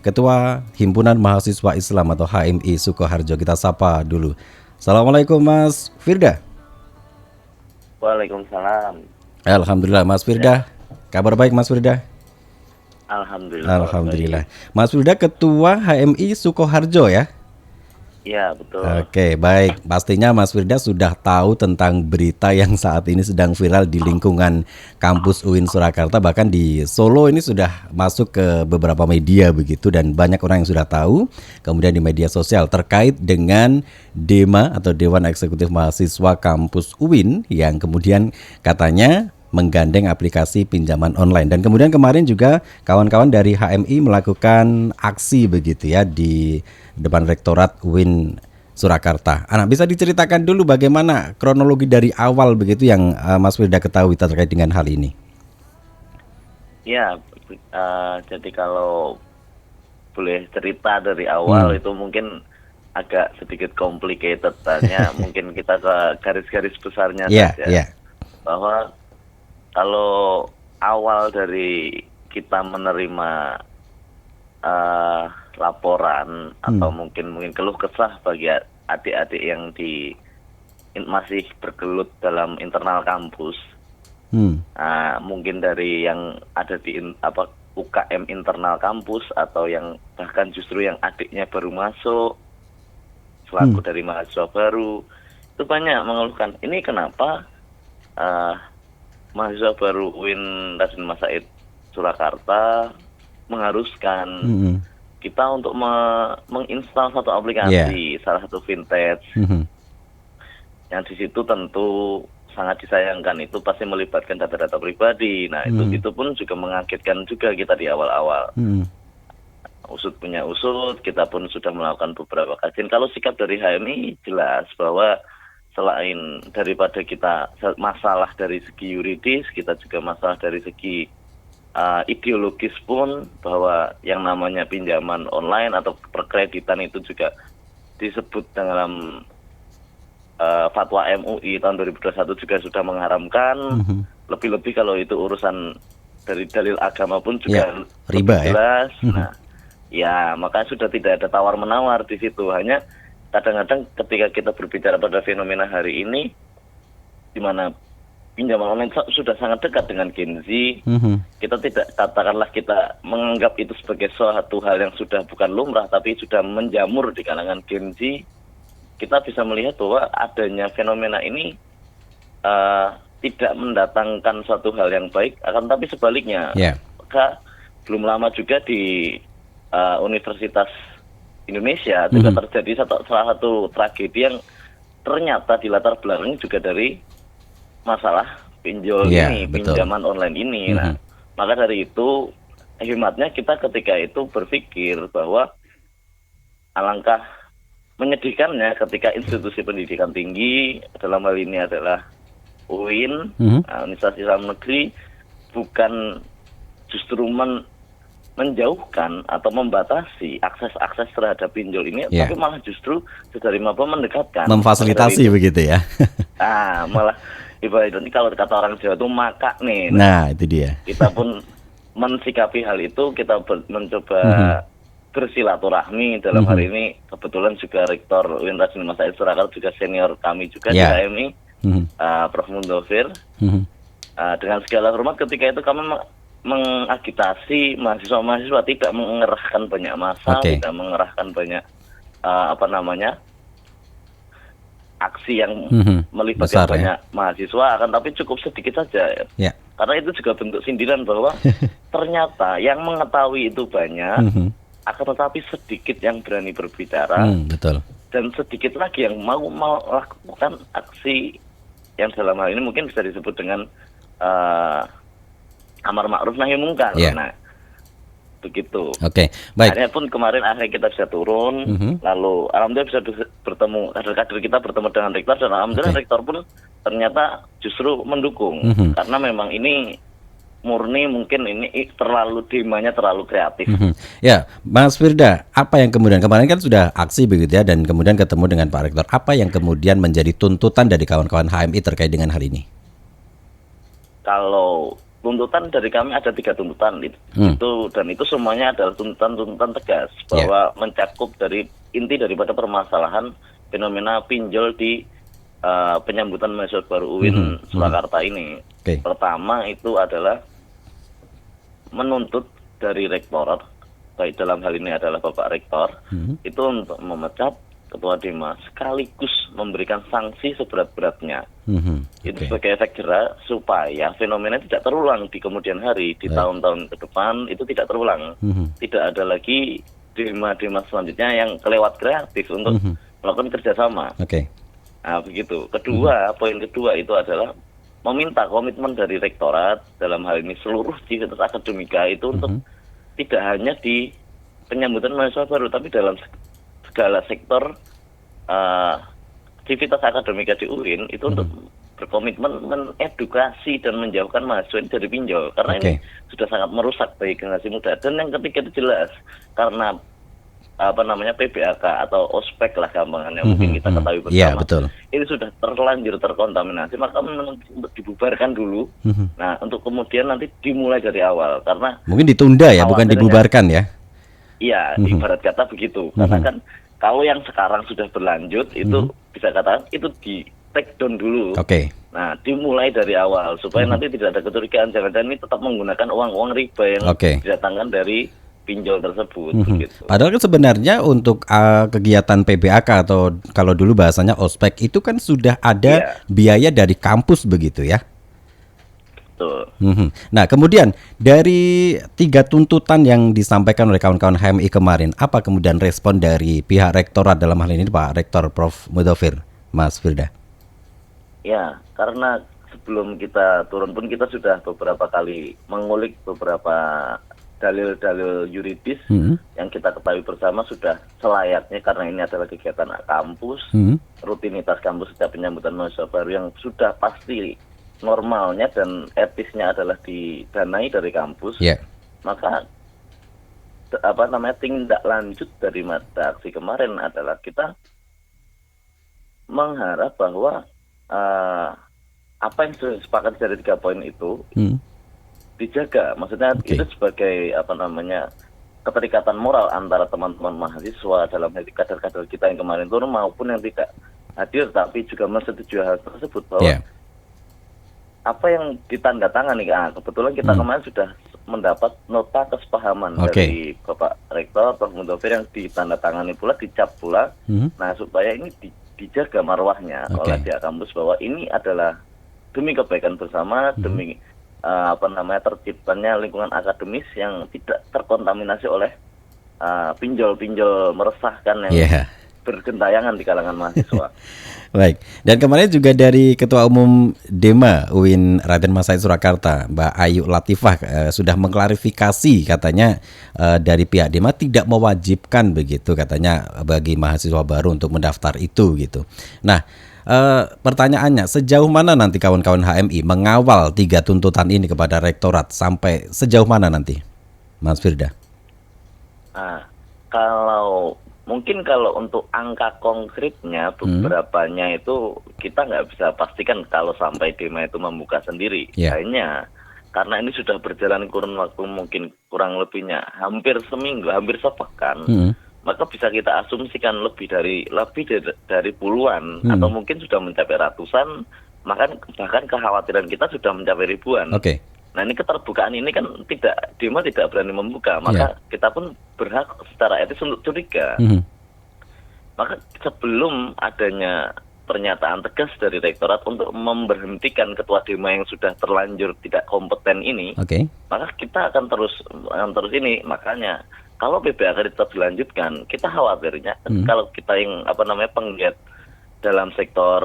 Ketua Himpunan Mahasiswa Islam atau HMI Sukoharjo. Kita sapa dulu. Assalamualaikum Mas Firda. Waalaikumsalam. Alhamdulillah Mas Firda. Kabar baik Mas Firda? Alhamdulillah. Mas Firda Ketua HMI Sukoharjo ya? Ya, betul. Oke, baik. Pastinya Mas Firda sudah tahu tentang berita yang saat ini sedang viral di lingkungan kampus UIN Surakarta. Bahkan di Solo ini sudah masuk ke beberapa media begitu, dan banyak orang yang sudah tahu. Kemudian di media sosial terkait dengan DEMA atau Dewan Eksekutif Mahasiswa Kampus UIN yang kemudian katanya menggandeng aplikasi pinjaman online. Dan kemudian kemarin juga kawan-kawan dari HMI melakukan aksi begitu ya di depan Rektorat UIN Surakarta. Bisa diceritakan dulu bagaimana kronologi dari awal begitu yang Mas Firda ketahui terkait dengan hal ini? Ya, jadi kalau boleh cerita dari awal itu mungkin agak sedikit complicated tanya. Mungkin kita ke garis-garis besarnya saja. Bahwa kalau awal dari kita menerima laporan atau mungkin keluh kesah bagi adik-adik yang masih bergelut dalam internal kampus, mungkin dari yang ada di UKM internal kampus atau yang bahkan justru yang adiknya baru masuk selaku dari mahasiswa baru, itu banyak mengeluhkan ini kenapa mahasiswa baru UIN Raden Mas Said Surakarta mengharuskan kita untuk menginstal satu aplikasi, salah satu vintage, yang di situ tentu sangat disayangkan itu pasti melibatkan data-data pribadi. Nah itu pun juga mengagetkan juga kita di awal-awal. Usut punya usut, kita pun sudah melakukan beberapa kajian. Kalau sikap dari HMI jelas bahwa selain daripada kita masalah dari segi yuridis, kita juga masalah dari segi ideologis pun, bahwa yang namanya pinjaman online atau perkreditan itu juga disebut dalam fatwa MUI tahun 2021 juga sudah mengharamkan. Lebih-lebih kalau itu urusan dari dalil agama pun juga riba jelas. ya. Nah, ya maka sudah tidak ada tawar-menawar di situ. Hanya kadang-kadang ketika kita berbicara pada fenomena hari ini, di mana pinjaman online sudah sangat dekat dengan Gen Z, kita tidak katakanlah kita menganggap itu sebagai suatu hal yang sudah bukan lumrah, tapi sudah menjamur di kalangan Gen Z. Kita bisa melihat bahwa adanya fenomena ini tidak mendatangkan suatu hal yang baik, akan tapi sebaliknya. Maka belum lama juga di Universitas Indonesia juga terjadi salah satu tragedi yang ternyata di latar belakangnya juga dari masalah pinjol ini, pinjaman online ini. Nah, maka dari itu hematnya kita ketika itu berpikir bahwa alangkah menyedihkannya ketika institusi pendidikan tinggi, dalam hal ini adalah UIN, Universitas Islam Negeri, bukan justru menjauhkan atau membatasi akses terhadap pinjol ini, tapi malah justru sedari maba mendekatkan, memfasilitasi begitu ya. Malah ibaratnya kalau kata orang Jawa itu maka nih. Nah itu dia. Kita pun mensikapi hal itu, kita mencoba bersilaturahmi. Dalam hari ini kebetulan juga Rektor UIN Raden Mas Said Surakarta juga senior kami juga di HMI, Prof. Mundofir. Dengan segala hormat ketika itu kami mengagitasi mahasiswa-mahasiswa tidak mengerahkan banyak massa, tidak mengerahkan banyak aksi yang melibatkan banyak mahasiswa, akan tapi cukup sedikit saja. Karena itu juga bentuk sindiran bahwa ternyata yang mengetahui itu banyak, akan tetapi sedikit yang berani berbicara, dan sedikit lagi yang mau melakukan aksi yang dalam hal ini mungkin bisa disebut dengan amar ma'ruf nahi mungkar. Nah, begitu. Baik. Akhirnya pun kemarin kita bisa turun, lalu alhamdulillah bisa bertemu kader-kader kita, bertemu dengan rektor, dan alhamdulillah rektor pun ternyata justru mendukung, karena memang ini murni mungkin ini terlalu demanya terlalu kreatif. Ya, Mas Firda, apa yang kemudian kemarin kan sudah aksi begitu ya, dan kemudian ketemu dengan Pak Rektor, apa yang kemudian menjadi tuntutan dari kawan-kawan HMI terkait dengan hal ini? Kalau tuntutan dari kami ada 3 tuntutan dan itu semuanya adalah tuntutan tegas bahwa mencakup dari inti daripada permasalahan fenomena pinjol di penyambutan mahasiswa baru UIN Surakarta ini. Pertama itu adalah menuntut dari rektorat, baik dalam hal ini adalah Bapak Rektor, itu untuk memecat Ketua Dema sekaligus memberikan sanksi seberat-beratnya. Itu sebagai efek jerak supaya fenomena tidak terulang di kemudian hari, di tahun-tahun ke depan itu tidak terulang. Tidak ada lagi dema-dema selanjutnya yang kelewat kreatif untuk melakukan kerjasama. Nah begitu. Poin kedua itu adalah meminta komitmen dari rektorat, dalam hal ini seluruh civitas akademika itu untuk tidak hanya di penyambutan mahasiswa baru, tapi dalam segala sektor civitas akademika di UIN itu untuk berkomitmen mengedukasi dan menjauhkan mahasiswa ini dari pinjol, karena ini sudah sangat merusak bagi generasi muda. Dan yang ketiga itu jelas karena PBAK atau ospek lah gampangannya, mungkin kita ketahui bersama, ini sudah terlanjur terkontaminasi, maka untuk dibubarkan dulu. Nah untuk kemudian nanti dimulai dari awal, karena mungkin ditunda ya, bukan dibubarkan ya. Iya, ibarat kata begitu. Karena kan kalau yang sekarang sudah berlanjut itu bisa katakan itu di take down dulu. Nah, dimulai dari awal supaya nanti tidak ada kecurigaan, jangan-jangan ini tetap menggunakan uang-uang riba yang didatangkan dari pinjol tersebut. Padahal kan sebenarnya untuk kegiatan PBAK atau kalau dulu bahasanya ospek itu kan sudah ada biaya dari kampus begitu ya. Nah kemudian dari 3 tuntutan yang disampaikan oleh kawan-kawan HMI kemarin, apa kemudian respon dari pihak rektorat, dalam hal ini Pak Rektor Prof. Mudofir, Mas Firda? Ya, karena sebelum kita turun pun kita sudah beberapa kali mengulik beberapa dalil-dalil yuridis yang kita ketahui bersama sudah selayaknya, karena ini adalah kegiatan kampus, rutinitas kampus setiap penyambutan mahasiswa baru yang sudah pasti normalnya dan etisnya adalah didanai dari kampus, maka tindak lanjut dari mata aksi kemarin adalah kita mengharap bahwa apa yang sudah disepakati dari 3 poin itu dijaga. Maksudnya itu sebagai keterikatan moral antara teman-teman mahasiswa dalam hal kader-kader kita yang kemarin turun maupun yang tidak hadir tapi juga menyetujui hal tersebut, bahwa apa yang ditandatangani, kebetulan kita kemarin sudah mendapat nota kesepahaman dari Bapak Rektor Prof. Mudofir yang ditandatangani pula, dicap pula. Nah supaya ini dijaga marwahnya oleh pihak kampus, bahwa ini adalah demi kebaikan bersama, demi terciptanya lingkungan akademis yang tidak terkontaminasi oleh pinjol-pinjol meresahkan yang bergentayangan di kalangan mahasiswa. Baik, dan kemarin juga dari Ketua Umum Dema UIN Raden Mas Said Surakarta, Mbak Ayu Latifah, sudah mengklarifikasi katanya dari pihak Dema tidak mewajibkan begitu katanya bagi mahasiswa baru untuk mendaftar itu gitu. Nah, pertanyaannya sejauh mana nanti kawan-kawan HMI mengawal 3 tuntutan ini kepada rektorat, sampai sejauh mana nanti, Mas Firda? Kalau untuk angka konkretnya beberapanya itu kita nggak bisa pastikan kalau sampai Dema itu membuka sendiri. Hanya karena ini sudah berjalan kurun waktu mungkin kurang lebihnya hampir seminggu, hampir sepekan, maka bisa kita asumsikan lebih dari puluhan atau mungkin sudah mencapai ratusan, bahkan kekhawatiran kita sudah mencapai ribuan. Nah ini keterbukaan ini kan Dema tidak berani membuka, maka kita pun berhak secara etis untuk curiga. Maka sebelum adanya pernyataan tegas dari rektorat untuk memberhentikan ketua Dema yang sudah terlanjur tidak kompeten ini, maka kita akan terus ini. Makanya kalau PBAK tetap dilanjutkan, kita khawatirnya kalau kita yang penggiat dalam sektor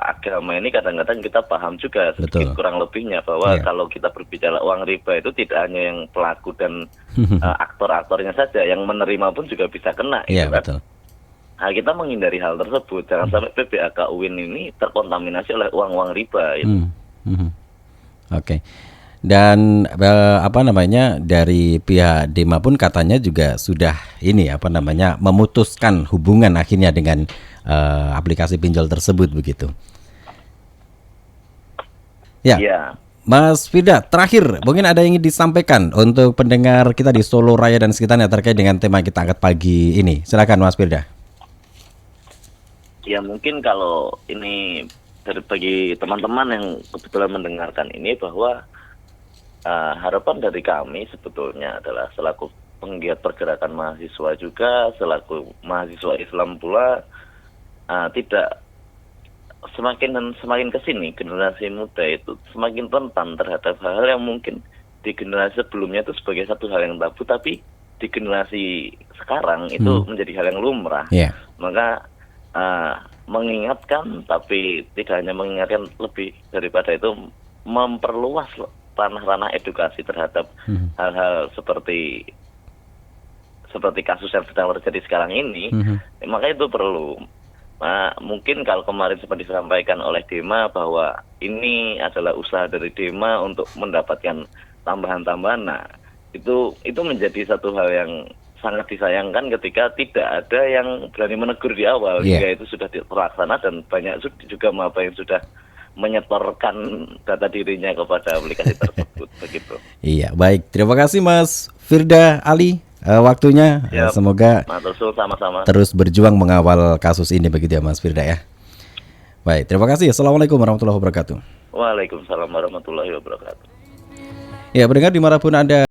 agama ini kadang-kadang kita paham juga sedikit kurang lebihnya bahwa kalau kita berbicara uang riba itu tidak hanya yang pelaku dan aktor-aktornya saja, yang menerima pun juga bisa kena. Nah, kita menghindari hal tersebut, jangan sampai PBAK UIN ini terkontaminasi oleh uang-uang riba. Dan dari pihak Dema pun katanya juga sudah memutuskan hubungan akhirnya dengan aplikasi pinjol tersebut begitu. Mas Firda, terakhir mungkin ada yang ingin disampaikan untuk pendengar kita di Solo Raya dan sekitarnya terkait dengan tema yang kita angkat pagi ini. Silakan Mas Firda. Ya mungkin kalau ini bagi teman-teman yang kebetulan mendengarkan ini bahwa harapan dari kami sebetulnya adalah selaku penggiat pergerakan mahasiswa juga, selaku mahasiswa Islam pula, tidak semakin kesini generasi muda itu semakin rentan terhadap hal-hal yang mungkin di generasi sebelumnya itu sebagai satu hal yang tabu, tapi di generasi sekarang itu menjadi hal yang lumrah. Yeah. Maka mengingatkan, tapi tidak hanya mengingatkan, lebih daripada itu memperluas ranah-ranah edukasi terhadap hal-hal seperti kasus yang sedang terjadi sekarang ini. Maka itu perlu. Mungkin kalau kemarin sempat disampaikan oleh Dema bahwa ini adalah usaha dari Dema untuk mendapatkan tambahan-tambahan, nah itu menjadi satu hal yang sangat disayangkan ketika tidak ada yang berani menegur di awal. Jika itu sudah terlaksana dan banyak juga yang sudah menyetorkan data dirinya kepada aplikasi tersebut. Begitu. Iya, baik. Terima kasih Mas Firda Ali waktunya. Semoga sama-sama terus berjuang mengawal kasus ini begitu ya Mas Firda ya. Baik, terima kasih. Assalamualaikum warahmatullahi wabarakatuh. Waalaikumsalam warahmatullahi wabarakatuh. Ya, pendengar dimanapun Anda